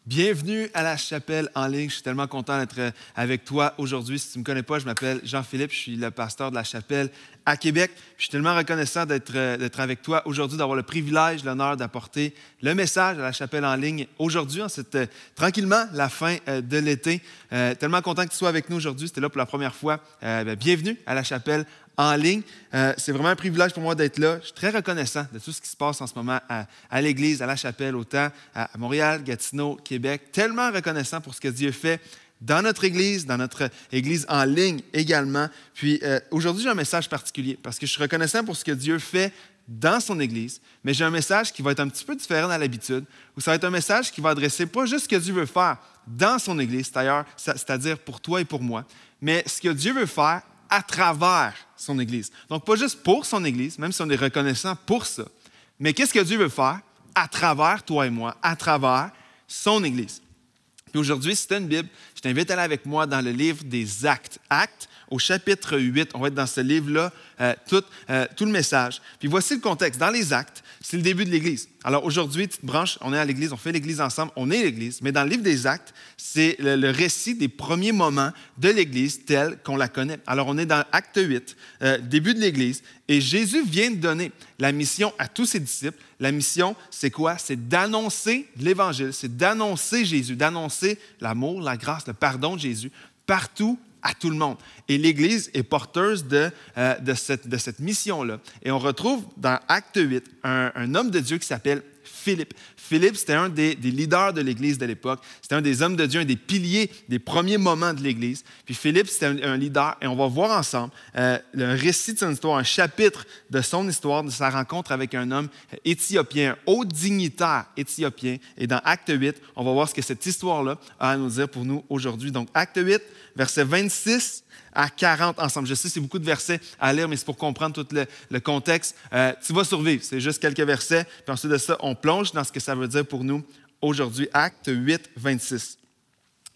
Bienvenue à la chapelle en ligne. Je suis tellement content d'être avec toi aujourd'hui. Si tu ne me connais pas, je m'appelle Jean-Philippe. Je suis le pasteur de la chapelle à Québec. Je suis tellement reconnaissant d'être avec toi aujourd'hui, d'avoir le privilège, l'honneur d'apporter le message à la chapelle en ligne aujourd'hui. C'est tranquillement la fin de l'été. Tellement content que tu sois avec nous aujourd'hui. Si tu es là pour la première fois, bienvenue à la chapelle en ligne. C'est vraiment un privilège pour moi d'être là. Je suis très reconnaissant de tout ce qui se passe en ce moment à l'Église, à la chapelle, autant à Montréal, Gatineau, Québec. Tellement reconnaissant pour ce que Dieu fait dans notre Église en ligne également. Puis aujourd'hui, j'ai un message particulier parce que je suis reconnaissant pour ce que Dieu fait dans son Église, mais j'ai un message qui va être un petit peu différent dans l'habitude, où ça va être un message qui va adresser pas juste ce que Dieu veut faire dans son Église, c'est-à-dire pour toi et pour moi, mais ce que Dieu veut faire à travers son Église. Donc, pas juste pour son Église, même si on est reconnaissant pour ça, mais qu'est-ce que Dieu veut faire à travers toi et moi, à travers son Église. Puis aujourd'hui, si tu as une Bible, je t'invite à aller avec moi dans le livre des Actes. Actes, au chapitre 8, on va être dans ce livre-là, tout le message. Puis voici le contexte. Dans les Actes, c'est le début de l'Église. Alors aujourd'hui, petite branche, on est à l'Église, on fait l'Église ensemble, on est l'Église. Mais dans le livre des Actes, c'est le récit des premiers moments de l'Église telle qu'on la connaît. Alors on est dans Acte 8, début de l'Église, et Jésus vient de donner la mission à tous ses disciples. La mission, c'est quoi? C'est d'annoncer l'Évangile, c'est d'annoncer Jésus, d'annoncer l'amour, la grâce, le pardon de Jésus partout, à tout le monde. Et l'Église est porteuse de cette mission-là. Et on retrouve dans Acte 8 un homme de Dieu qui s'appelle Philippe. Philippe, c'était un des leaders de l'Église de l'époque. C'était un des hommes de Dieu, un des piliers des premiers moments de l'Église. Puis Philippe, c'était un leader. Et on va voir ensemble le récit de son histoire, un chapitre de son histoire, de sa rencontre avec un homme éthiopien, un haut dignitaire éthiopien. Et dans Acte 8, on va voir ce que cette histoire-là a à nous dire pour nous aujourd'hui. Donc, Acte 8, versets 26 à 40 ensemble. Je sais, c'est beaucoup de versets à lire, mais c'est pour comprendre tout le contexte. Tu vas survivre. C'est juste quelques versets. Puis ensuite de ça, on plonge dans ce que ça veut dire pour nous aujourd'hui. Acte 8, 26.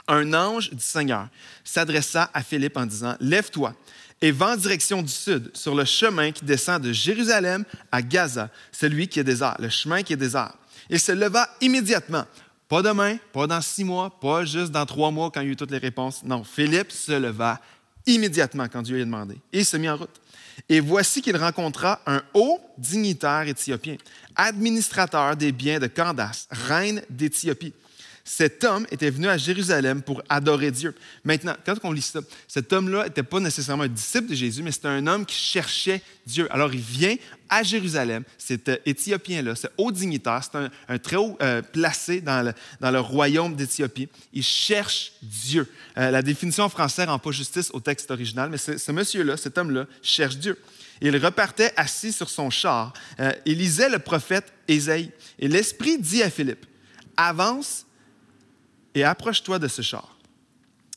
Un ange du Seigneur s'adressa à Philippe en disant « Lève-toi et va en direction du sud, sur le chemin qui descend de Jérusalem à Gaza, celui qui est désert, le chemin qui est désert. » Il se leva immédiatement. Pas demain, pas dans 6 mois, pas juste dans 3 mois quand il y a eu toutes les réponses. Non, Philippe se leva immédiatement quand Dieu lui a demandé et il se mit en route. Et voici qu'il rencontra un haut dignitaire éthiopien, administrateur des biens de Candace, reine d'Éthiopie. Cet homme était venu à Jérusalem pour adorer Dieu. Maintenant, quand on lit ça, cet homme-là n'était pas nécessairement un disciple de Jésus, mais c'était un homme qui cherchait Dieu. Alors, il vient à Jérusalem, cet Éthiopien-là, ce haut dignitaire, c'est un très haut placé dans le royaume d'Éthiopie. Il cherche Dieu. La définition en français ne rend pas justice au texte original, mais ce monsieur-là, cet homme-là, cherche Dieu. Il repartait assis sur son char. Il lisait le prophète Ésaïe. Et l'Esprit dit à Philippe, « Avance et approche-toi de ce char. »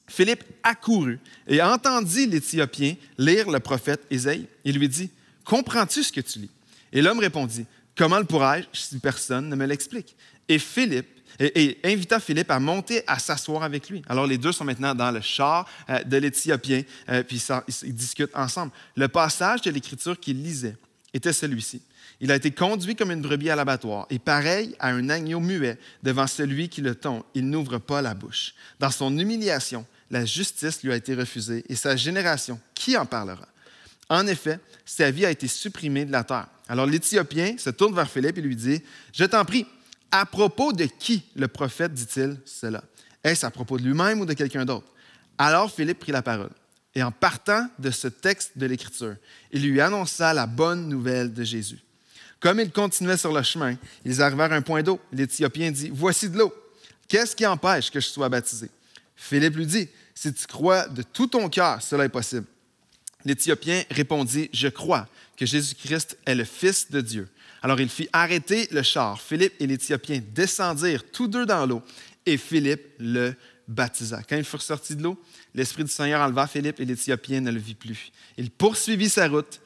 Philippe accourut et entendit l'Éthiopien lire le prophète Ésaïe. Il lui dit, « Comprends-tu ce que tu lis? » Et l'homme répondit, « Comment le pourrais-je si personne ne me l'explique? » Et invita Philippe à monter à s'asseoir avec lui. Alors les deux sont maintenant dans le char de l'Éthiopien, puis ils discutent ensemble. Le passage de l'Écriture qu'il lisait était celui-ci. Il a été conduit comme une brebis à l'abattoir, et pareil à un agneau muet devant celui qui le tond, il n'ouvre pas la bouche. Dans son humiliation, la justice lui a été refusée, et sa génération, qui en parlera? En effet, sa vie a été supprimée de la terre. Alors l'Éthiopien se tourne vers Philippe et lui dit, « Je t'en prie, à propos de qui le prophète dit-il cela? Est-ce à propos de lui-même ou de quelqu'un d'autre? » Alors Philippe prit la parole. Et en partant de ce texte de l'Écriture, il lui annonça la bonne nouvelle de Jésus. Comme ils continuaient sur le chemin, ils arrivèrent à un point d'eau. L'Éthiopien dit, « Voici de l'eau. Qu'est-ce qui empêche que je sois baptisé? » Philippe lui dit, « Si tu crois de tout ton cœur, cela est possible. » L'Éthiopien répondit, « Je crois que Jésus-Christ est le Fils de Dieu. » Alors il fit arrêter le char. Philippe et l'Éthiopien descendirent tous deux dans l'eau et Philippe le baptisa. Quand ils furent sortis de l'eau, l'Esprit du Seigneur enleva Philippe et l'Éthiopien ne le vit plus. Il poursuivit sa route,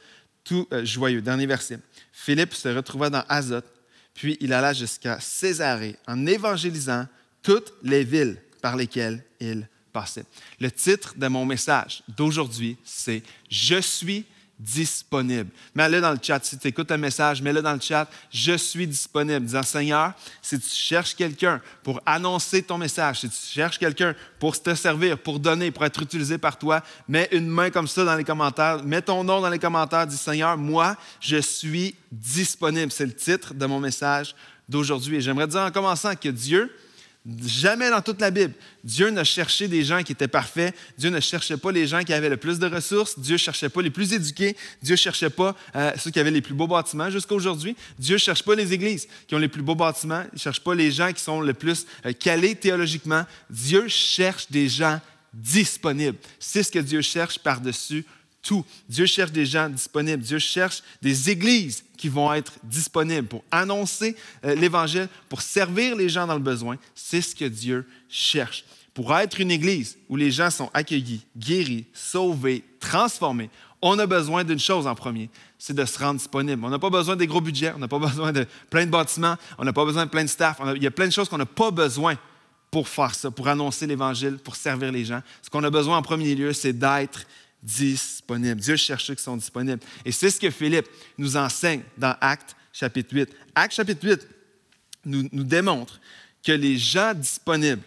tout joyeux. Dernier verset. Philippe se retrouva dans Azote, puis il alla jusqu'à Césarée en évangélisant toutes les villes par lesquelles il passait. Le titre de mon message d'aujourd'hui, c'est « Je suis disponible. Mets-le dans le chat. Si tu écoutes le message, mets-le dans le chat. Je suis disponible. Disant, Seigneur, si tu cherches quelqu'un pour annoncer ton message, si tu cherches quelqu'un pour te servir, pour donner, pour être utilisé par toi, mets une main comme ça dans les commentaires. Mets ton nom dans les commentaires. Dis, Seigneur, moi, je suis disponible. C'est le titre de mon message d'aujourd'hui. Et j'aimerais dire en commençant que Dieu, jamais dans toute la Bible, Dieu n'a cherché des gens qui étaient parfaits. Dieu ne cherchait pas les gens qui avaient le plus de ressources. Dieu ne cherchait pas les plus éduqués. Dieu ne cherchait pas ceux qui avaient les plus beaux bâtiments jusqu'à aujourd'hui. Dieu ne cherche pas les églises qui ont les plus beaux bâtiments. Il ne cherche pas les gens qui sont le plus calés théologiquement. Dieu cherche des gens disponibles. C'est ce que Dieu cherche par-dessus tout. Dieu cherche des gens disponibles. Dieu cherche des églises qui vont être disponibles pour annoncer l'Évangile, pour servir les gens dans le besoin. C'est ce que Dieu cherche. Pour être une église où les gens sont accueillis, guéris, sauvés, transformés, on a besoin d'une chose en premier, c'est de se rendre disponible. On n'a pas besoin des gros budgets, on n'a pas besoin de plein de bâtiments, on n'a pas besoin de plein de staff. Il y a plein de choses qu'on n'a pas besoin pour faire ça, pour annoncer l'Évangile, pour servir les gens. Ce qu'on a besoin en premier lieu, c'est d'être disponible. Dieu cherche ceux qui sont disponibles. Et c'est ce que Philippe nous enseigne dans Actes chapitre 8. Actes chapitre 8 nous démontre que les gens disponibles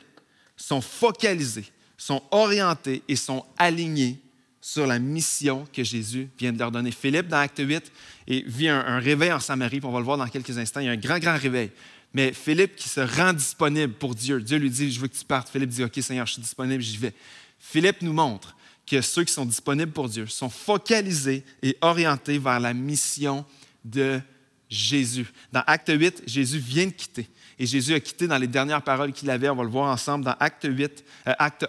sont focalisés, sont orientés et sont alignés sur la mission que Jésus vient de leur donner. Philippe, dans Acte 8, vit un réveil en Samarie, puis on va le voir dans quelques instants. Il y a un grand, grand réveil. Mais Philippe qui se rend disponible pour Dieu. Dieu lui dit, je veux que tu partes. Philippe dit, OK, Seigneur, je suis disponible, j'y vais. Philippe nous montre que ceux qui sont disponibles pour Dieu sont focalisés et orientés vers la mission de Jésus. Dans Acte 8, Jésus vient de quitter. Et Jésus a quitté dans les dernières paroles qu'il avait. On va le voir ensemble dans Acte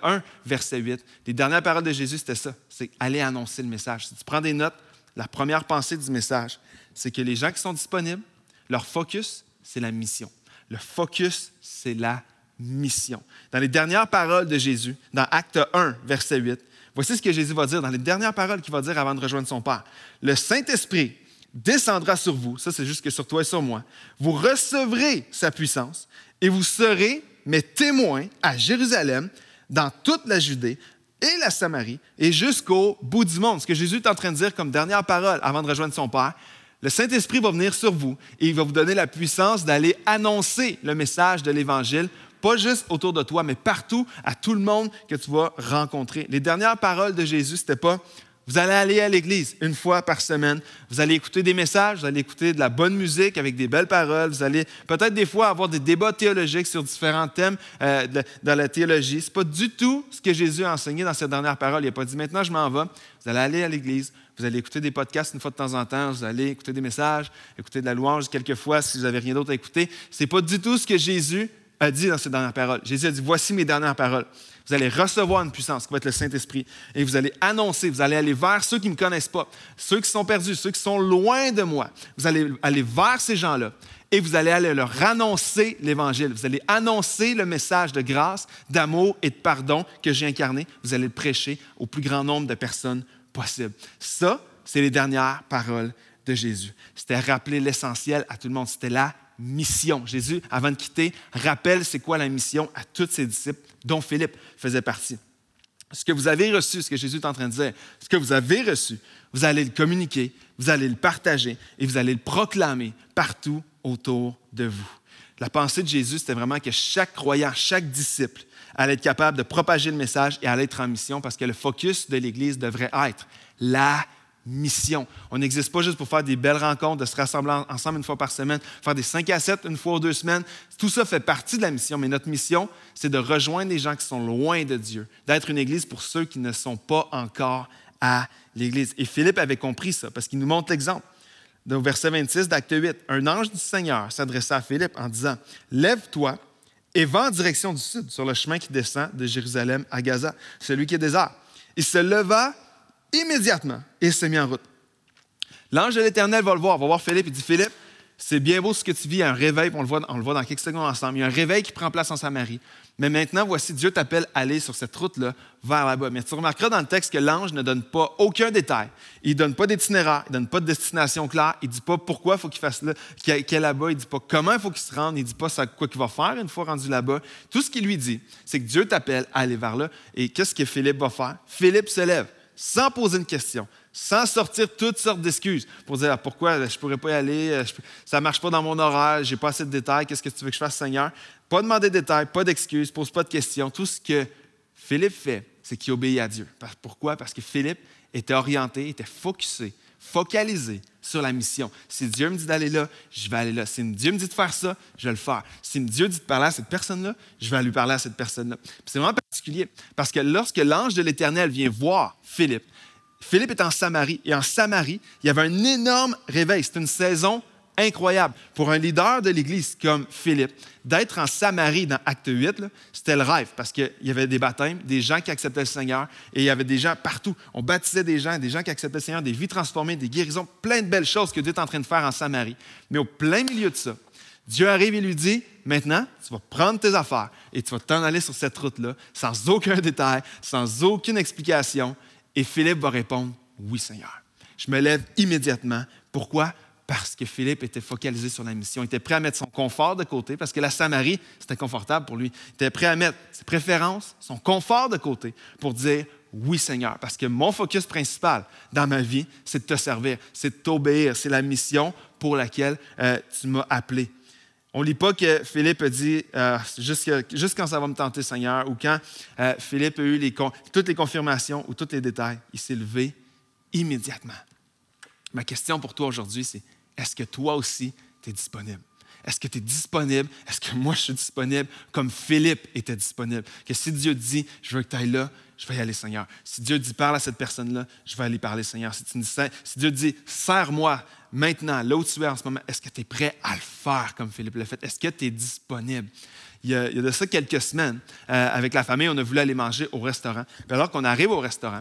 1, verset 8. Les dernières paroles de Jésus, c'était ça. C'est aller annoncer le message. Si tu prends des notes, la première pensée du message, c'est que les gens qui sont disponibles, leur focus, c'est la mission. Le focus, c'est la mission. Dans les dernières paroles de Jésus, dans Acte 1, verset 8, voici ce que Jésus va dire dans les dernières paroles qu'il va dire avant de rejoindre son Père. Le Saint-Esprit descendra sur vous, ça c'est juste que sur toi et sur moi, vous recevrez sa puissance et vous serez mes témoins à Jérusalem, dans toute la Judée et la Samarie et jusqu'au bout du monde. Ce que Jésus est en train de dire comme dernière parole avant de rejoindre son Père, le Saint-Esprit va venir sur vous et il va vous donner la puissance d'aller annoncer le message de l'Évangile, pas juste autour de toi, mais partout, à tout le monde que tu vas rencontrer. Les dernières paroles de Jésus, ce n'était pas « Vous allez aller à l'église une fois par semaine, vous allez écouter des messages, vous allez écouter de la bonne musique avec des belles paroles, vous allez peut-être des fois avoir des débats théologiques sur différents thèmes dans la théologie. » Ce n'est pas du tout ce que Jésus a enseigné dans ses dernières paroles. Il n'a pas dit « Maintenant, je m'en vais, vous allez aller à l'église, vous allez écouter des podcasts une fois de temps en temps, vous allez écouter des messages, écouter de la louange quelques fois si vous n'avez rien d'autre à écouter. » Ce n'est pas du tout ce que Jésus a dit dans ses dernières paroles. Jésus a dit, voici mes dernières paroles. Vous allez recevoir une puissance qui va être le Saint-Esprit et vous allez annoncer, vous allez aller vers ceux qui ne me connaissent pas, ceux qui sont perdus, ceux qui sont loin de moi. Vous allez aller vers ces gens-là et vous allez aller leur annoncer l'Évangile. Vous allez annoncer le message de grâce, d'amour et de pardon que j'ai incarné. Vous allez le prêcher au plus grand nombre de personnes possible. Ça, c'est les dernières paroles de Jésus. C'était rappeler l'essentiel à tout le monde. C'était la mission. Jésus, avant de quitter, rappelle c'est quoi la mission à tous ses disciples, dont Philippe faisait partie. Ce que vous avez reçu, ce que Jésus est en train de dire, ce que vous avez reçu, vous allez le communiquer, vous allez le partager et vous allez le proclamer partout autour de vous. La pensée de Jésus, c'était vraiment que chaque croyant, chaque disciple allait être capable de propager le message et allait être en mission parce que le focus de l'Église devrait être la mission. On n'existe pas juste pour faire des belles rencontres, de se rassembler ensemble une fois par semaine, faire des 5 à 7 une fois ou 2 semaines. Tout ça fait partie de la mission, mais notre mission, c'est de rejoindre les gens qui sont loin de Dieu, d'être une Église pour ceux qui ne sont pas encore à l'Église. Et Philippe avait compris ça parce qu'il nous montre l'exemple. Au verset 26 d'Acte 8, un ange du Seigneur s'adressa à Philippe en disant « Lève-toi et va en direction du sud, sur le chemin qui descend de Jérusalem à Gaza, celui qui est désert. » Il se leva immédiatement et se mit en route. L'ange de l'Éternel va le voir, va voir Philippe et dit « Philippe, c'est bien beau ce que tu vis, il y a un réveil, on le voit dans quelques secondes ensemble, il y a un réveil qui prend place en Samarie. Mais maintenant, voici, Dieu t'appelle à aller sur cette route-là, vers là-bas. » Mais tu remarqueras dans le texte que l'ange ne donne pas aucun détail. Il ne donne pas d'itinéraire, il ne donne pas de destination claire, il ne dit pas pourquoi il faut qu'il fasse là, qu'il est là-bas, il ne dit pas comment il faut qu'il se rende, il ne dit pas quoi qu'il va faire une fois rendu là-bas. Tout ce qu'il lui dit, c'est que Dieu t'appelle à aller vers là. Et qu'est-ce que Philippe va faire? Philippe se lève. sans poser une question, sans sortir toutes sortes d'excuses pour dire pourquoi je ne pourrais pas y aller, ça ne marche pas dans mon horaire, je n'ai pas assez de détails, qu'est-ce que tu veux que je fasse, Seigneur? Pas demander de détails, pas d'excuses, pose pas de questions. Tout ce que Philippe fait, c'est qu'il obéit à Dieu. Pourquoi? Parce que Philippe était orienté, était focalisé sur la mission. Si Dieu me dit d'aller là, je vais aller là. Si Dieu me dit de faire ça, je vais le faire. Si Dieu dit de parler à cette personne-là, je vais lui parler à cette personne-là. Puis c'est vraiment particulier parce que lorsque l'ange de l'Éternel vient voir Philippe, Philippe est en Samarie. Et en Samarie, il y avait un énorme réveil. C'est une saison incroyable. Pour un leader de l'Église comme Philippe, d'être en Samarie dans Acte 8, là, c'était le rêve parce qu'il y avait des baptêmes, des gens qui acceptaient le Seigneur et il y avait des gens partout. On baptisait des gens qui acceptaient le Seigneur, des vies transformées, des guérisons, plein de belles choses que Dieu est en train de faire en Samarie. Mais au plein milieu de ça, Dieu arrive et lui dit, maintenant, tu vas prendre tes affaires et tu vas t'en aller sur cette route-là sans aucun détail, sans aucune explication. Et Philippe va répondre, oui Seigneur. Je me lève immédiatement. Pourquoi? Parce que Philippe était focalisé sur la mission. Il était prêt à mettre son confort de côté parce que la Samarie, c'était confortable pour lui. Il était prêt à mettre ses préférences, son confort de côté pour dire oui Seigneur. Parce que mon focus principal dans ma vie, c'est de te servir, c'est de t'obéir. C'est la mission pour laquelle tu m'as appelé. On ne lit pas que Philippe a dit juste quand ça va me tenter Seigneur ou quand Philippe a eu toutes les confirmations ou tous les détails. Il s'est levé immédiatement. Ma question pour toi aujourd'hui, c'est est-ce que toi aussi, tu es disponible? Est-ce que tu es disponible? Est-ce que moi, je suis disponible comme Philippe était disponible? Que si Dieu dit, je veux que tu ailles là, je vais y aller, Seigneur. Si Dieu dit, parle à cette personne-là, je vais aller parler, Seigneur. Si Dieu dit, sers-moi maintenant, là où tu es en ce moment, est-ce que tu es prêt à le faire comme Philippe l'a fait? Est-ce que tu es disponible? Il y a de ça quelques semaines, avec la famille, on a voulu aller manger au restaurant. Puis alors qu'on arrive au restaurant,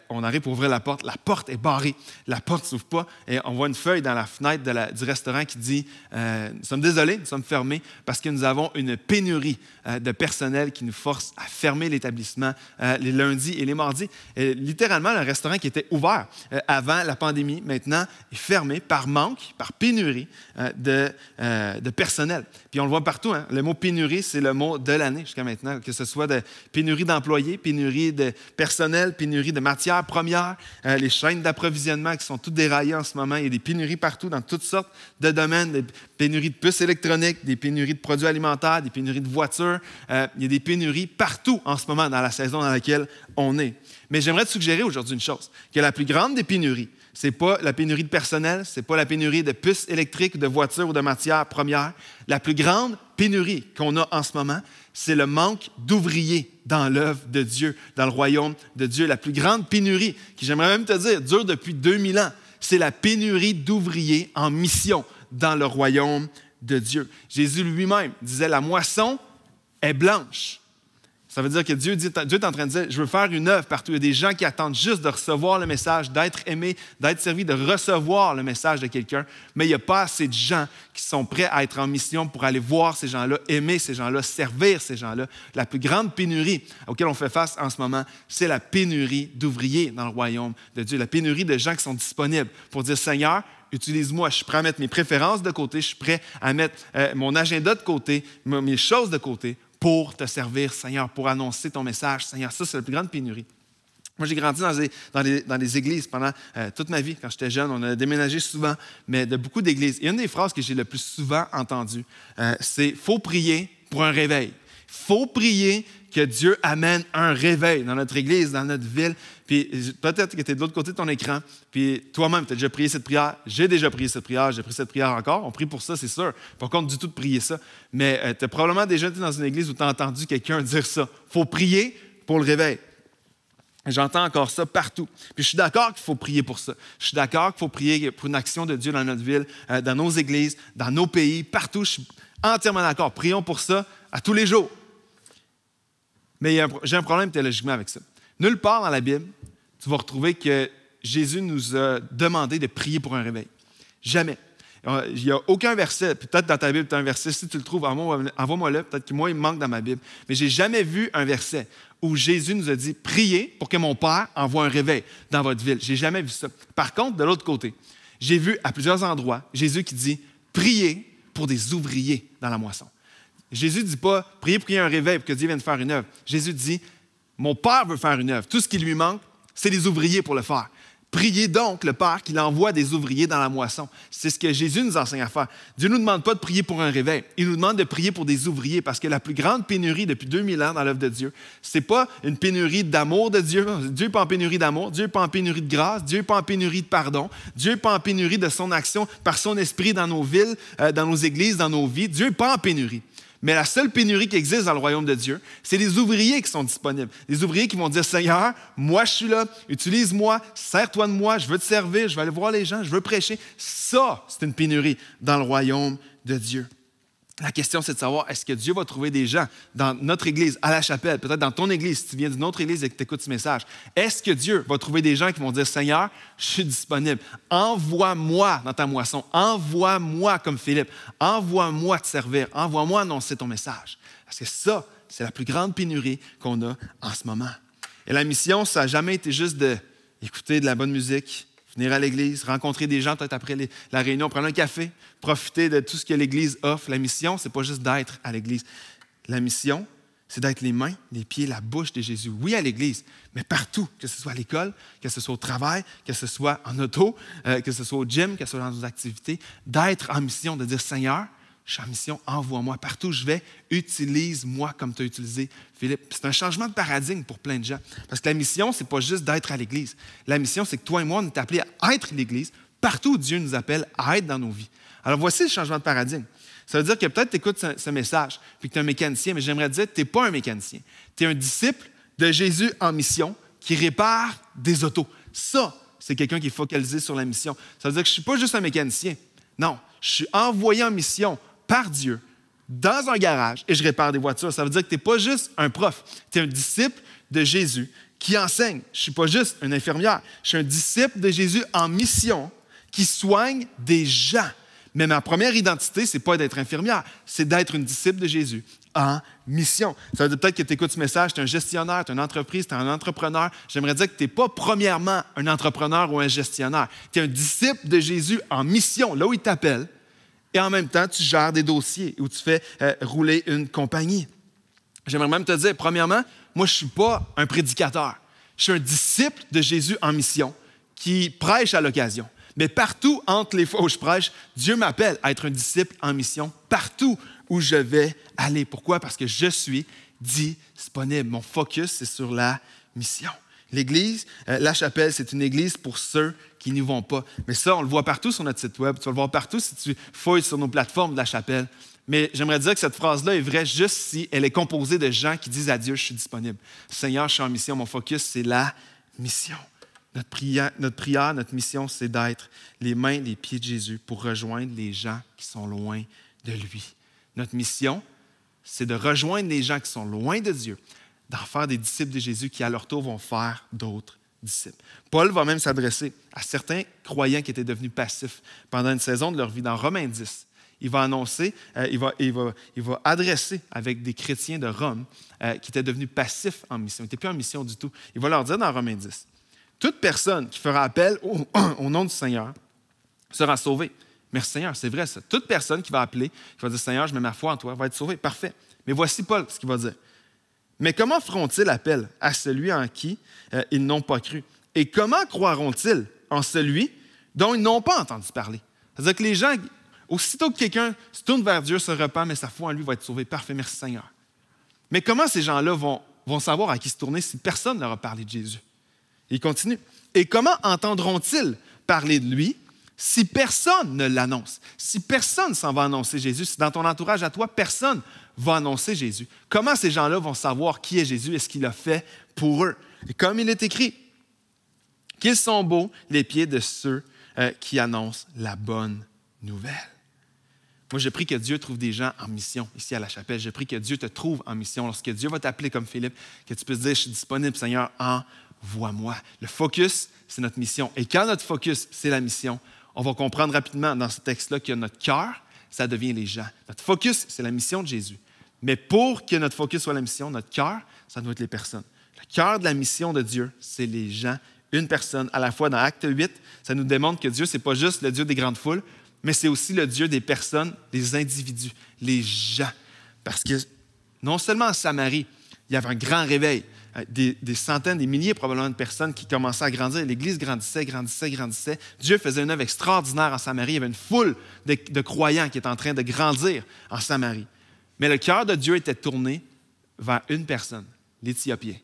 on arrive pour ouvrir la porte est barrée. La porte ne s'ouvre pas et on voit une feuille dans la fenêtre du restaurant qui dit « Nous sommes désolés, nous sommes fermés parce que nous avons une pénurie de personnel qui nous force à fermer l'établissement les lundis et les mardis. » Littéralement, le restaurant qui était ouvert avant la pandémie, maintenant, est fermé par manque, par pénurie de personnel. Puis on le voit partout, hein? Le mot pénurie, c'est le mot de l'année jusqu'à maintenant, que ce soit de pénurie d'employés, pénurie de personnel, pénurie de matières premières, les chaînes d'approvisionnement qui sont toutes déraillées en ce moment. Il y a des pénuries partout dans toutes sortes de domaines, des pénuries de puces électroniques, des pénuries de produits alimentaires, des pénuries de voitures. Il y a des pénuries partout en ce moment dans la saison dans laquelle on est. Mais j'aimerais te suggérer aujourd'hui une chose, que la plus grande des pénuries, ce n'est pas la pénurie de personnel, ce n'est pas la pénurie de puces électriques, de voitures ou de matières premières. La plus grande pénurie qu'on a en ce moment, c'est le manque d'ouvriers dans l'œuvre de Dieu, dans le royaume de Dieu. La plus grande pénurie, qui j'aimerais même te dire, dure depuis 2000 ans, c'est la pénurie d'ouvriers en mission dans le royaume de Dieu. Jésus lui-même disait, la moisson est blanche. Ça veut dire que Dieu est en train de dire, je veux faire une œuvre partout. Il y a des gens qui attendent juste de recevoir le message, d'être aimés, d'être servis, de recevoir le message de quelqu'un. Mais il n'y a pas assez de gens qui sont prêts à être en mission pour aller voir ces gens-là, aimer ces gens-là, servir ces gens-là. La plus grande pénurie auquel on fait face en ce moment, c'est la pénurie d'ouvriers dans le royaume de Dieu. La pénurie de gens qui sont disponibles pour dire, Seigneur, utilise-moi, je suis prêt à mettre mes préférences de côté, je suis prêt à mettre mon agenda de côté, mes choses de côté, pour te servir, Seigneur, pour annoncer ton message. Seigneur, ça, c'est la plus grande pénurie. Moi, j'ai grandi dans les églises pendant toute ma vie. Quand j'étais jeune, on a déménagé souvent, mais de beaucoup d'églises. Et une des phrases que j'ai le plus souvent entendues, c'est « faut prier pour un réveil ». Il faut prier que Dieu amène un réveil dans notre église, dans notre ville. Puis peut-être que tu es de l'autre côté de ton écran, puis toi-même, tu as déjà prié cette prière. J'ai déjà prié cette prière, j'ai prié cette prière encore. On prie pour ça, c'est sûr. Pas contre du tout de prier ça. Mais tu as probablement déjà été dans une église où tu as entendu quelqu'un dire ça. Il faut prier pour le réveil. J'entends encore ça partout. Puis je suis d'accord qu'il faut prier pour ça. Je suis d'accord qu'il faut prier pour une action de Dieu dans notre ville, dans nos églises, dans nos pays, partout. Je suis entièrement d'accord. Prions pour ça à tous les jours. Mais j'ai un problème théologiquement avec ça. Nulle part dans la Bible, tu vas retrouver que Jésus nous a demandé de prier pour un réveil. Jamais. Il n'y a aucun verset, peut-être dans ta Bible, tu as un verset, si tu le trouves, envoie-moi-le, peut-être que moi, il me manque dans ma Bible. Mais je n'ai jamais vu un verset où Jésus nous a dit « Priez pour que mon Père envoie un réveil dans votre ville ». Je n'ai jamais vu ça. Par contre, de l'autre côté, j'ai vu à plusieurs endroits Jésus qui dit « Priez pour des ouvriers dans la moisson ». Jésus ne dit pas « Priez pour qu'il y ait un réveil, pour que Dieu vienne faire une œuvre ». Jésus dit « Mon Père veut faire une œuvre. Tout ce qui lui manque, C'est des ouvriers pour le faire. Priez donc le Père qu'il envoie des ouvriers dans la moisson. C'est ce que Jésus nous enseigne à faire. Dieu ne nous demande pas de prier pour un réveil. Il nous demande de prier pour des ouvriers parce que la plus grande pénurie depuis 2000 ans dans l'œuvre de Dieu, ce n'est pas une pénurie d'amour de Dieu. Dieu n'est pas en pénurie d'amour. Dieu n'est pas en pénurie de grâce. Dieu n'est pas en pénurie de pardon. Dieu n'est pas en pénurie de son action par son esprit dans nos villes, dans nos églises, dans nos vies. Dieu n'est pas en pénurie. Mais la seule pénurie qui existe dans le royaume de Dieu, c'est des ouvriers qui sont disponibles. Des ouvriers qui vont dire, Seigneur, moi je suis là, utilise-moi, sers-toi de moi, je veux te servir, je veux aller voir les gens, je veux prêcher. Ça, c'est une pénurie dans le royaume de Dieu. La question, c'est de savoir, est-ce que Dieu va trouver des gens dans notre église, à la chapelle, peut-être dans ton église, si tu viens d'une autre église et que tu écoutes ce message, est-ce que Dieu va trouver des gens qui vont dire, Seigneur, je suis disponible, envoie-moi dans ta moisson, envoie-moi comme Philippe, envoie-moi te servir, envoie-moi annoncer ton message. Parce que ça, c'est la plus grande pénurie qu'on a en ce moment. Et la mission, ça n'a jamais été juste d'écouter de la bonne musique, venir à l'église, rencontrer des gens peut-être après la réunion, prendre un café, profiter de tout ce que l'église offre. La mission, ce n'est pas juste d'être à l'église. La mission, c'est d'être les mains, les pieds, la bouche de Jésus. Oui, à l'église, mais partout, que ce soit à l'école, que ce soit au travail, que ce soit en auto, que ce soit au gym, que ce soit dans nos activités, d'être en mission, de dire, Seigneur, je suis en mission, envoie-moi. Partout où je vais, utilise-moi comme tu as utilisé Philippe. C'est un changement de paradigme pour plein de gens. Parce que la mission, ce n'est pas juste d'être à l'Église. La mission, c'est que toi et moi, on est appelés à être l'Église partout où Dieu nous appelle à être dans nos vies. Alors, voici le changement de paradigme. Ça veut dire que peut-être tu écoutes ce message, puis que tu es un mécanicien, mais j'aimerais te dire que tu n'es pas un mécanicien. Tu es un disciple de Jésus en mission qui répare des autos. Ça, c'est quelqu'un qui est focalisé sur la mission. Ça veut dire que je ne suis pas juste un mécanicien. Non, je suis envoyé en mission par Dieu dans un garage et je répare des voitures. Ça veut dire que tu n'es pas juste un prof, tu es un disciple de Jésus qui enseigne. Je ne suis pas juste une infirmière, je suis un disciple de Jésus en mission qui soigne des gens. Mais ma première identité, ce n'est pas d'être infirmière, c'est d'être une disciple de Jésus en mission. Ça veut dire peut-être que tu écoutes ce message, tu es un gestionnaire, tu es une entreprise, tu es un entrepreneur. J'aimerais dire que tu n'es pas premièrement un entrepreneur ou un gestionnaire. Tu es un disciple de Jésus en mission, là où il t'appelle. Et en même temps, tu gères des dossiers où tu fais rouler une compagnie. J'aimerais même te dire, premièrement, moi, je ne suis pas un prédicateur. Je suis un disciple de Jésus en mission qui prêche à l'occasion. Mais partout entre les fois où je prêche, Dieu m'appelle à être un disciple en mission partout où je vais aller. Pourquoi? Parce que je suis disponible. Mon focus, c'est sur la mission. L'Église, la chapelle, c'est une église pour ceux qui n'y vont pas. Mais ça, on le voit partout sur notre site web. Tu vas le voir partout si tu fouilles sur nos plateformes de la chapelle. Mais j'aimerais dire que cette phrase-là est vraie juste si elle est composée de gens qui disent à Dieu, je suis disponible. Seigneur, je suis en mission. Mon focus, c'est la mission. Notre prière, notre mission, c'est d'être les mains, les pieds de Jésus pour rejoindre les gens qui sont loin de lui. Notre mission, c'est de rejoindre les gens qui sont loin de Dieu, d'en faire des disciples de Jésus qui, à leur tour, vont faire d'autres disciples. Paul va même s'adresser à certains croyants qui étaient devenus passifs pendant une saison de leur vie. Dans Romains 10, il va annoncer, il va adresser avec des chrétiens de Rome qui étaient devenus passifs en mission. Ils n'étaient plus en mission du tout. Il va leur dire dans Romains 10, toute personne qui fera appel au nom du Seigneur sera sauvée. Merci Seigneur, c'est vrai ça. Toute personne qui va appeler, qui va dire Seigneur, je mets ma foi en toi, va être sauvée. Parfait. Mais voici Paul, ce qu'il va dire. Mais comment feront-ils appel à celui en qui ils n'ont pas cru? Et comment croiront-ils en celui dont ils n'ont pas entendu parler? C'est-à-dire que les gens, aussitôt que quelqu'un se tourne vers Dieu, se repent, mais sa foi en lui va être sauvée. Parfait, merci Seigneur. Mais comment ces gens-là vont savoir à qui se tourner si personne ne leur a parlé de Jésus? Il continue. Et comment entendront-ils parler de lui si personne ne l'annonce? Si personne s'en va annoncer Jésus, si dans ton entourage à toi, personne va annoncer Jésus, comment ces gens-là vont savoir qui est Jésus et ce qu'il a fait pour eux? Et comme il est écrit, qu'ils sont beaux les pieds de ceux qui annoncent la bonne nouvelle. Moi, je prie que Dieu trouve des gens en mission ici à la chapelle. Je prie que Dieu te trouve en mission. Lorsque Dieu va t'appeler comme Philippe, que tu puisses dire, je suis disponible, Seigneur, envoie-moi. Le focus, c'est notre mission. Et quand notre focus, c'est la mission, on va comprendre rapidement dans ce texte-là que notre cœur, ça devient les gens. Notre focus, c'est la mission de Jésus. Mais pour que notre focus soit la mission, notre cœur, ça doit être les personnes. Le cœur de la mission de Dieu, c'est les gens. Une personne à la fois. Dans Acte 8, ça nous démontre que Dieu, ce n'est pas juste le Dieu des grandes foules, mais c'est aussi le Dieu des personnes, des individus, les gens. Parce que non seulement en Samarie, il y avait un grand réveil, des centaines, des milliers probablement de personnes qui commençaient à grandir. L'Église grandissait. Dieu faisait une œuvre extraordinaire en Samarie. Il y avait une foule de croyants qui étaient en train de grandir en Samarie. Mais le cœur de Dieu était tourné vers une personne, l'Éthiopien,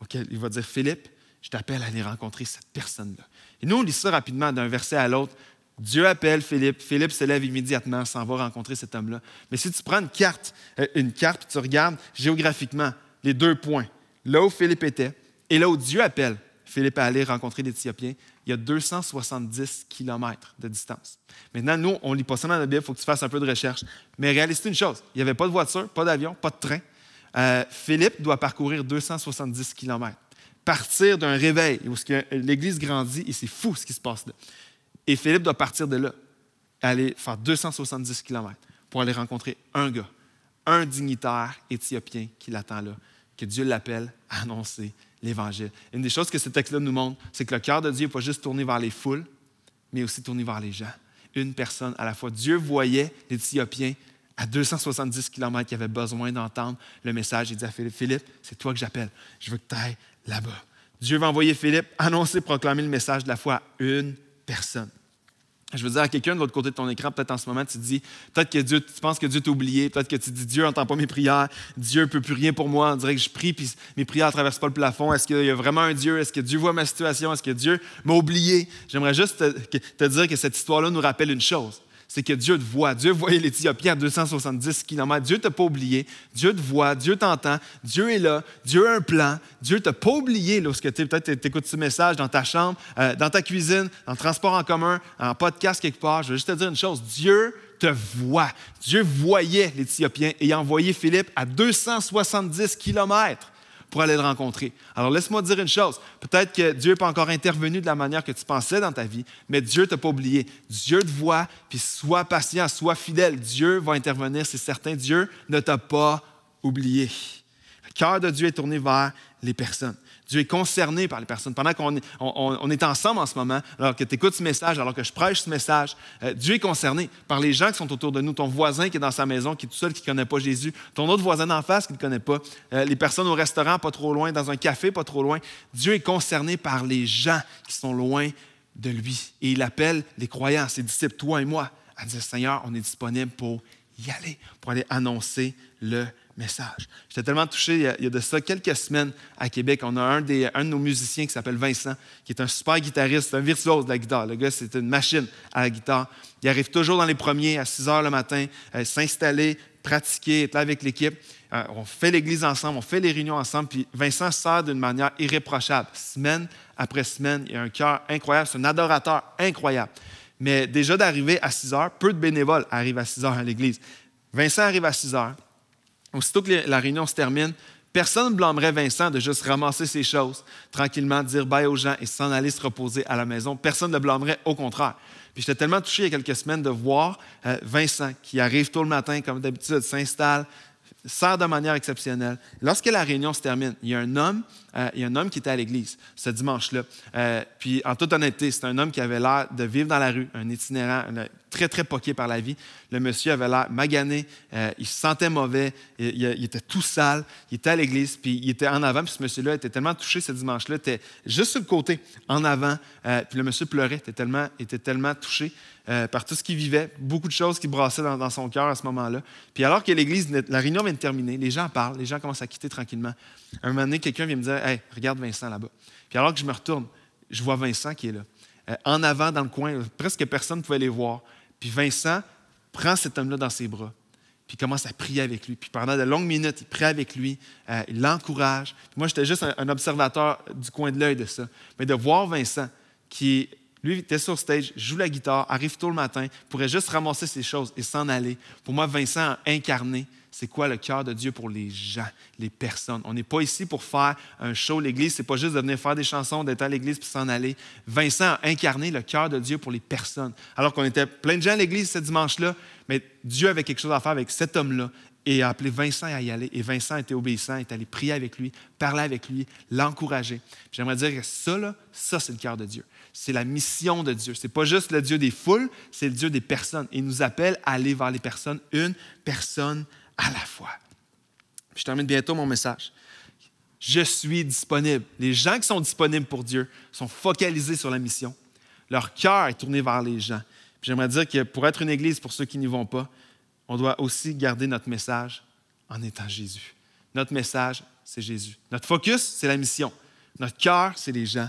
auquel il va dire, Philippe, je t'appelle à aller rencontrer cette personne-là. Et nous, on lit ça rapidement d'un verset à l'autre. Dieu appelle Philippe. Philippe se lève immédiatement, s'en va rencontrer cet homme-là. Mais si tu prends une carte puis tu regardes géographiquement les 2 points, là où Philippe était et là où Dieu appelle Philippe à aller rencontrer l'Éthiopien, il y a 270 kilomètres de distance. Maintenant, nous, on ne lit pas ça dans la Bible, il faut que tu fasses un peu de recherche. Mais réalise une chose, il n'y avait pas de voiture, pas d'avion, pas de train. Philippe doit parcourir 270 kilomètres. Partir d'un réveil où l'Église grandit et c'est fou ce qui se passe là. Et Philippe doit partir de là, aller faire 270 kilomètres pour aller rencontrer un gars, un dignitaire éthiopien qui l'attend là, que Dieu l'appelle à annoncer l'Évangile. Une des choses que ce texte-là nous montre, c'est que le cœur de Dieu n'est pas juste tourné vers les foules, mais aussi tourné vers les gens. Une personne à la fois. Dieu voyait l'Éthiopien à 270 kilomètres qui avait besoin d'entendre le message. Il dit à Philippe, Philippe, c'est toi que j'appelle. Je veux que tu ailles là-bas. Dieu va envoyer Philippe annoncer, proclamer le message de la foi à une personne. Je veux dire à quelqu'un de l'autre côté de ton écran, peut-être en ce moment, tu te dis, peut-être que tu penses que Dieu t'a oublié, peut-être que tu te dis, Dieu n'entend pas mes prières, Dieu ne peut plus rien pour moi, on dirait que je prie puis mes prières ne traversent pas le plafond. Est-ce qu'il y a vraiment un Dieu? Est-ce que Dieu voit ma situation? Est-ce que Dieu m'a oublié? J'aimerais juste te dire que cette histoire-là nous rappelle une chose. C'est que Dieu te voit. Dieu voyait l'Éthiopien à 270 kilomètres. Dieu ne t'a pas oublié. Dieu te voit. Dieu t'entend. Dieu est là. Dieu a un plan. Dieu ne t'a pas oublié lorsque peut-être tu écoutes ce message dans ta chambre, dans ta cuisine, dans le transport en commun, en podcast quelque part. Je veux juste te dire une chose. Dieu te voit. Dieu voyait l'Éthiopien et a envoyé Philippe à 270 kilomètres pour aller le rencontrer. Alors, laisse-moi te dire une chose. Peut-être que Dieu n'est pas encore intervenu de la manière que tu pensais dans ta vie, mais Dieu ne t'a pas oublié. Dieu te voit, puis sois patient, sois fidèle. Dieu va intervenir, c'est certain. Dieu ne t'a pas oublié. Le cœur de Dieu est tourné vers les personnes. Dieu est concerné par les personnes. Pendant qu'on est ensemble en ce moment, alors que tu écoutes ce message, alors que je prêche ce message, Dieu est concerné par les gens qui sont autour de nous, ton voisin qui est dans sa maison, qui est tout seul, qui ne connaît pas Jésus, ton autre voisin d'en face qui ne le connaît pas, les personnes au restaurant pas trop loin, dans un café pas trop loin. Dieu est concerné par les gens qui sont loin de lui. Et il appelle les croyants, ses disciples, toi et moi, à dire, Seigneur, on est disponible pour y aller, pour aller annoncer le message. J'étais tellement touché, il y a de ça quelques semaines à Québec, on a un de nos musiciens qui s'appelle Vincent, qui est un super guitariste, un virtuose de la guitare. Le gars, c'est une machine à la guitare. Il arrive toujours dans les premiers, à 6 heures le matin, s'installer, pratiquer, être là avec l'équipe. On fait l'église ensemble, on fait les réunions ensemble, puis Vincent sert d'une manière irréprochable. Semaine après semaine, il a un cœur incroyable, c'est un adorateur incroyable. Mais déjà d'arriver à 6 heures, peu de bénévoles arrivent à 6 heures à l'église. Vincent arrive à 6 heures. Aussitôt que la réunion se termine, personne ne blâmerait Vincent de juste ramasser ses choses, tranquillement dire bye aux gens et s'en aller se reposer à la maison. Personne ne le blâmerait, au contraire. Puis j'étais tellement touché il y a quelques semaines de voir Vincent qui arrive tôt le matin, comme d'habitude, s'installe, sert de manière exceptionnelle. Lorsque la réunion se termine, il y a un homme qui était à l'église ce dimanche-là. Puis en toute honnêteté, c'est un homme qui avait l'air de vivre dans la rue, un itinérant, très, très poqué par la vie. Le monsieur avait l'air magané, il se sentait mauvais, il était tout sale, il était à l'église, puis il était en avant, puis ce monsieur-là était tellement touché ce dimanche-là, il était juste sur le côté, en avant, puis le monsieur pleurait, était tellement touché par tout ce qu'il vivait, beaucoup de choses qui brassaient dans son cœur à ce moment-là. Puis alors que l'église, la réunion vient de terminer, les gens parlent, les gens commencent à quitter tranquillement. À un moment donné, quelqu'un vient me dire « Hey, regarde Vincent là-bas ». Puis alors que je me retourne, je vois Vincent qui est là, en avant dans le coin, presque personne ne pouvait les voir. Puis Vincent prend cet homme-là dans ses bras, puis il commence à prier avec lui. Puis pendant de longues minutes, il prie avec lui, il l'encourage. Puis moi, j'étais juste un observateur du coin de l'œil de ça. Mais de voir Vincent, qui, lui, était sur stage, joue la guitare, arrive tôt le matin, pourrait juste ramasser ses choses et s'en aller. Pour moi, Vincent a incarné c'est quoi le cœur de Dieu pour les gens, les personnes. On n'est pas ici pour faire un show. L'Église, c'est pas juste de venir faire des chansons, d'être à l'Église puis s'en aller. Vincent a incarné le cœur de Dieu pour les personnes. Alors qu'on était plein de gens à l'Église ce dimanche-là, mais Dieu avait quelque chose à faire avec cet homme-là et a appelé Vincent à y aller. Et Vincent était obéissant, est allé prier avec lui, parler avec lui, l'encourager. J'aimerais dire que ça, c'est le cœur de Dieu. C'est la mission de Dieu. Ce n'est pas juste le Dieu des foules, c'est le Dieu des personnes. Il nous appelle à aller vers les personnes, une personne à la fois. Je termine bientôt mon message. Je suis disponible. Les gens qui sont disponibles pour Dieu sont focalisés sur la mission. Leur cœur est tourné vers les gens. Puis j'aimerais dire que pour être une église, pour ceux qui n'y vont pas, on doit aussi garder notre message en étant Jésus. Notre message, c'est Jésus. Notre focus, c'est la mission. Notre cœur, c'est les gens.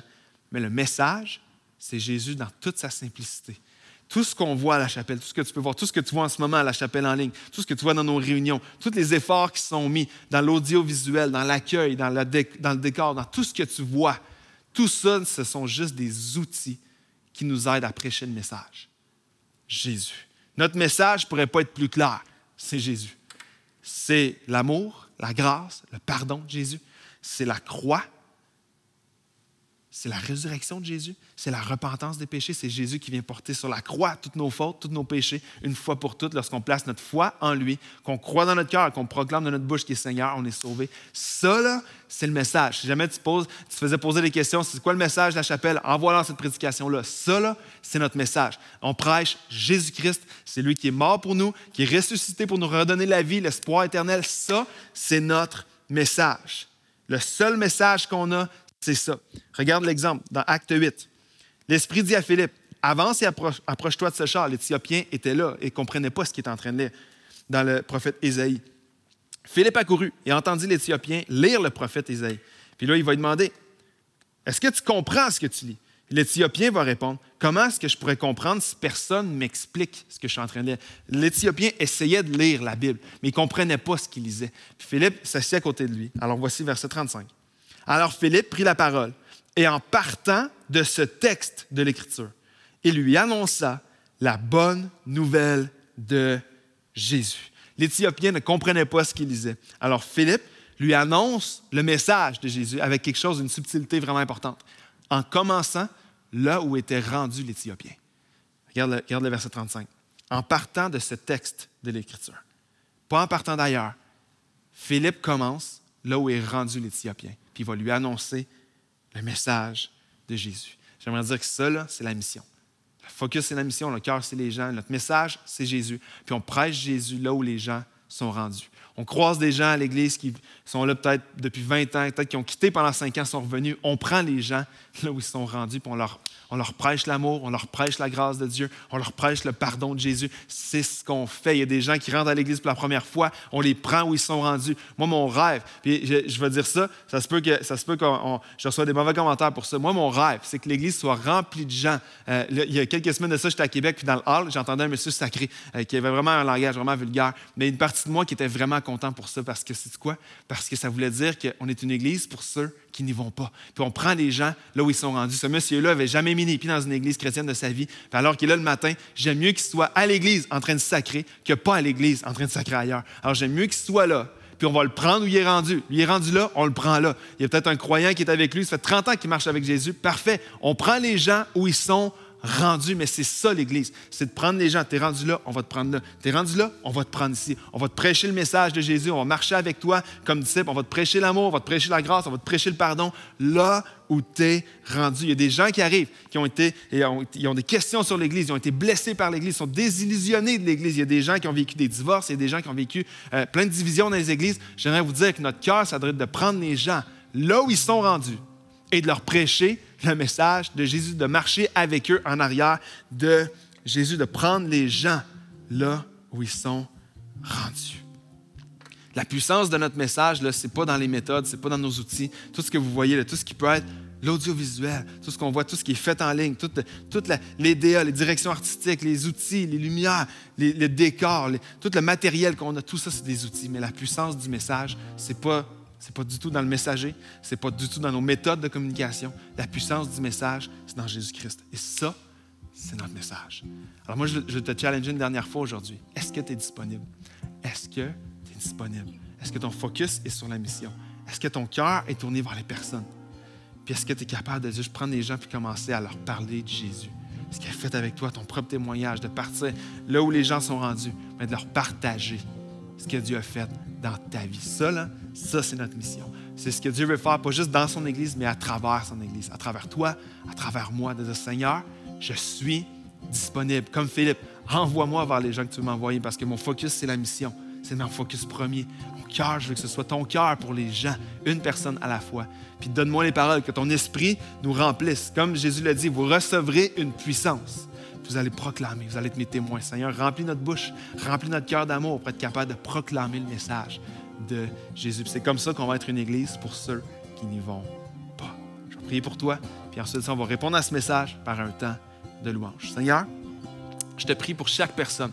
Mais le message, c'est Jésus dans toute sa simplicité. Tout ce qu'on voit à la chapelle, tout ce que tu peux voir, tout ce que tu vois en ce moment à la chapelle en ligne, tout ce que tu vois dans nos réunions, tous les efforts qui sont mis dans l'audiovisuel, dans l'accueil, dans le décor, dans tout ce que tu vois, tout ça, ce sont juste des outils qui nous aident à prêcher le message. Jésus. Notre message ne pourrait pas être plus clair. C'est Jésus. C'est l'amour, la grâce, le pardon de Jésus. C'est la croix. C'est la résurrection de Jésus. C'est la repentance des péchés. C'est Jésus qui vient porter sur la croix toutes nos fautes, tous nos péchés, une fois pour toutes, lorsqu'on place notre foi en lui, qu'on croit dans notre cœur, qu'on proclame de notre bouche qu'il est Seigneur, on est sauvé. Ça, là, c'est le message. Si jamais tu te faisais poser des questions, c'est quoi le message de la chapelle? Envoie-leur cette prédication-là. Ça, là, c'est notre message. On prêche Jésus-Christ. C'est lui qui est mort pour nous, qui est ressuscité pour nous redonner la vie, l'espoir éternel. Ça, c'est notre message. Le seul message qu'on a, c'est ça. Regarde l'exemple dans Acte 8. L'Esprit dit à Philippe, « Avance et approche-toi de ce char. » L'Éthiopien était là et ne comprenait pas ce qu'il était en train de lire dans le prophète Ésaïe. Philippe accourut et entendit l'Éthiopien lire le prophète Ésaïe. Puis là, il va lui demander, « Est-ce que tu comprends ce que tu lis? » L'Éthiopien va répondre, « Comment est-ce que je pourrais comprendre si personne m'explique ce que je suis en train de lire? » L'Éthiopien essayait de lire la Bible, mais il ne comprenait pas ce qu'il lisait. Puis Philippe s'assit à côté de lui. Alors voici verset 35. Alors Philippe prit la parole et en partant de ce texte de l'Écriture, il lui annonça la bonne nouvelle de Jésus. L'Éthiopien ne comprenait pas ce qu'il lisait. Alors Philippe lui annonce le message de Jésus avec quelque chose d'une subtilité vraiment importante, en commençant là où était rendu l'Éthiopien. Regarde le verset 35. En partant de ce texte de l'Écriture, pas en partant d'ailleurs, Philippe commence là où est rendu l'Éthiopien, puis il va lui annoncer le message de Jésus. J'aimerais dire que ça, là, c'est la mission. Le focus, c'est la mission, le cœur, c'est les gens. Notre message, c'est Jésus. Puis on prêche Jésus là où les gens sont rendus. On croise des gens à l'Église qui sont là peut-être depuis 20 ans, peut-être qui ont quitté pendant 5 ans, sont revenus. On prend les gens là où ils sont rendus, puis on leur prêche l'amour, on leur prêche la grâce de Dieu, on leur prêche le pardon de Jésus. C'est ce qu'on fait. Il y a des gens qui rentrent à l'Église pour la première fois, on les prend où ils sont rendus. Moi, mon rêve, puis je vais dire ça, ça se peut que je reçois des mauvais commentaires pour ça. Moi, mon rêve, c'est que l'Église soit remplie de gens. Il y a quelques semaines de ça, j'étais à Québec, puis dans le hall, j'entendais un monsieur sacré qui avait vraiment un langage vraiment vulgaire, mais une partie de moi qui était vraiment content pour ça, parce que c'est quoi? Parce que ça voulait dire qu'on est une église pour ceux qui n'y vont pas. Puis on prend les gens là où ils sont rendus. Ce monsieur-là n'avait jamais mis les pieds dans une église chrétienne de sa vie. Puis alors qu'il est là le matin, j'aime mieux qu'il soit à l'église en train de sacrer que pas à l'église en train de sacrer ailleurs. Alors j'aime mieux qu'il soit là, puis on va le prendre où il est rendu. Lui est rendu là, on le prend là. Il y a peut-être un croyant qui est avec lui, ça fait 30 ans qu'il marche avec Jésus. Parfait. On prend les gens où ils sont rendu, mais c'est ça l'Église, c'est de prendre les gens. T'es rendu là, on va te prendre là. T'es rendu là, on va te prendre ici. On va te prêcher le message de Jésus, on va marcher avec toi comme disciple, on va te prêcher l'amour, on va te prêcher la grâce, on va te prêcher le pardon, là où t'es rendu. Il y a des gens qui arrivent, ils ont des questions sur l'Église, ils ont été blessés par l'Église, ils sont désillusionnés de l'Église. Il y a des gens qui ont vécu des divorces, il y a des gens qui ont vécu plein de divisions dans les églises. J'aimerais vous dire que notre cœur, ça devrait être de prendre les gens là où ils sont rendus et de leur prêcher le message de Jésus, de marcher avec eux en arrière de Jésus, de prendre les gens là où ils sont rendus. La puissance de notre message, ce n'est pas dans les méthodes, ce n'est pas dans nos outils. Tout ce que vous voyez, là, tout ce qui peut être l'audiovisuel, tout ce qu'on voit, tout ce qui est fait en ligne, les DA, les directions artistiques, les outils, les lumières, les décors, tout le matériel qu'on a, tout ça, c'est des outils. Mais la puissance du message, c'est pas du tout dans le messager, c'est pas du tout dans nos méthodes de communication. La puissance du message, c'est dans Jésus-Christ. Et ça, c'est notre message. Alors moi, je te challenge une dernière fois aujourd'hui. Est-ce que tu es disponible? Est-ce que tu es disponible? Est-ce que ton focus est sur la mission? Est-ce que ton cœur est tourné vers les personnes? Puis est-ce que tu es capable de juste prendre les gens et commencer à leur parler de Jésus? Ce qu'il a fait avec toi, ton propre témoignage, de partir là où les gens sont rendus, mais de leur partager ce que Dieu a fait dans ta vie. Ça, c'est notre mission. C'est ce que Dieu veut faire, pas juste dans son Église, mais à travers son Église, à travers toi, à travers moi, de dire, Seigneur, je suis disponible. Comme Philippe, envoie-moi vers les gens que tu veux m'envoyer, parce que mon focus, c'est la mission. C'est mon focus premier. Mon cœur, je veux que ce soit ton cœur pour les gens, une personne à la fois. Puis donne-moi les paroles, que ton esprit nous remplisse. Comme Jésus l'a dit, vous recevrez une puissance. Vous allez proclamer, vous allez être mes témoins. Seigneur, remplis notre bouche, remplis notre cœur d'amour pour être capable de proclamer le message de Jésus. Puis c'est comme ça qu'on va être une église pour ceux qui n'y vont pas. Je vais prier pour toi, puis ensuite on va répondre à ce message par un temps de louange. Seigneur, je te prie pour chaque personne.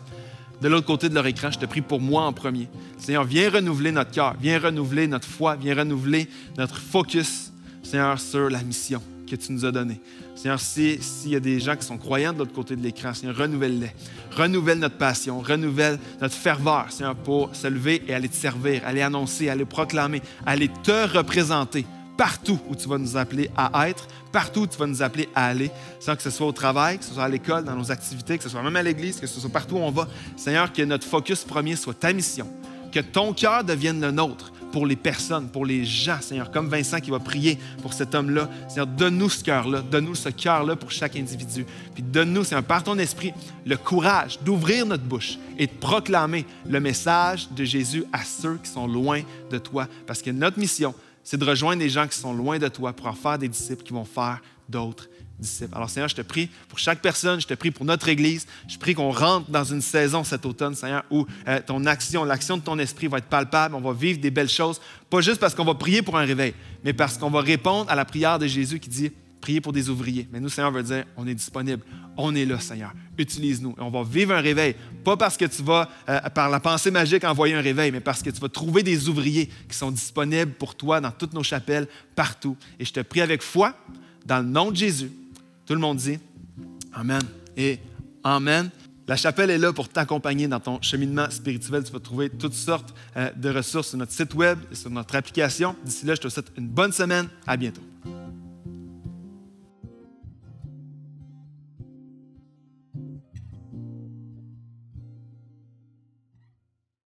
De l'autre côté de leur écran, je te prie pour moi en premier. Seigneur, viens renouveler notre cœur, viens renouveler notre foi, viens renouveler notre focus, Seigneur, sur la mission que tu nous as donnée. Seigneur, s'il y a des gens qui sont croyants de l'autre côté de l'écran, Seigneur, renouvelle-les. Renouvelle notre passion, renouvelle notre ferveur, Seigneur, pour se lever et aller te servir, aller annoncer, aller proclamer, aller te représenter partout où tu vas nous appeler à être, partout où tu vas nous appeler à aller, Seigneur, que ce soit au travail, que ce soit à l'école, dans nos activités, que ce soit même à l'église, que ce soit partout où on va. Seigneur, que notre focus premier soit ta mission, que ton cœur devienne le nôtre pour les personnes, pour les gens, Seigneur, comme Vincent qui va prier pour cet homme-là. Seigneur, donne-nous ce cœur-là, donne-nous ce cœur-là pour chaque individu. Puis donne-nous, Seigneur, par ton esprit, le courage d'ouvrir notre bouche et de proclamer le message de Jésus à ceux qui sont loin de toi. Parce que notre mission, c'est de rejoindre les gens qui sont loin de toi pour en faire des disciples qui vont faire d'autres disciples. Alors, Seigneur, je te prie pour chaque personne, je te prie pour notre Église, je prie qu'on rentre dans une saison cet automne, Seigneur, où ton action, l'action de ton esprit va être palpable, on va vivre des belles choses, pas juste parce qu'on va prier pour un réveil, mais parce qu'on va répondre à la prière de Jésus qui dit « Priez pour des ouvriers ». Mais nous, Seigneur, veut dire « On est disponible, on est là, Seigneur, utilise-nous ». Et on va vivre un réveil, pas parce que tu vas, par la pensée magique, envoyer un réveil, mais parce que tu vas trouver des ouvriers qui sont disponibles pour toi dans toutes nos chapelles, partout. Et je te prie avec foi, dans le nom de Jésus. Tout le monde dit Amen et Amen. La chapelle est là pour t'accompagner dans ton cheminement spirituel. Tu vas trouver toutes sortes de ressources sur notre site web et sur notre application. D'ici là, je te souhaite une bonne semaine. À bientôt.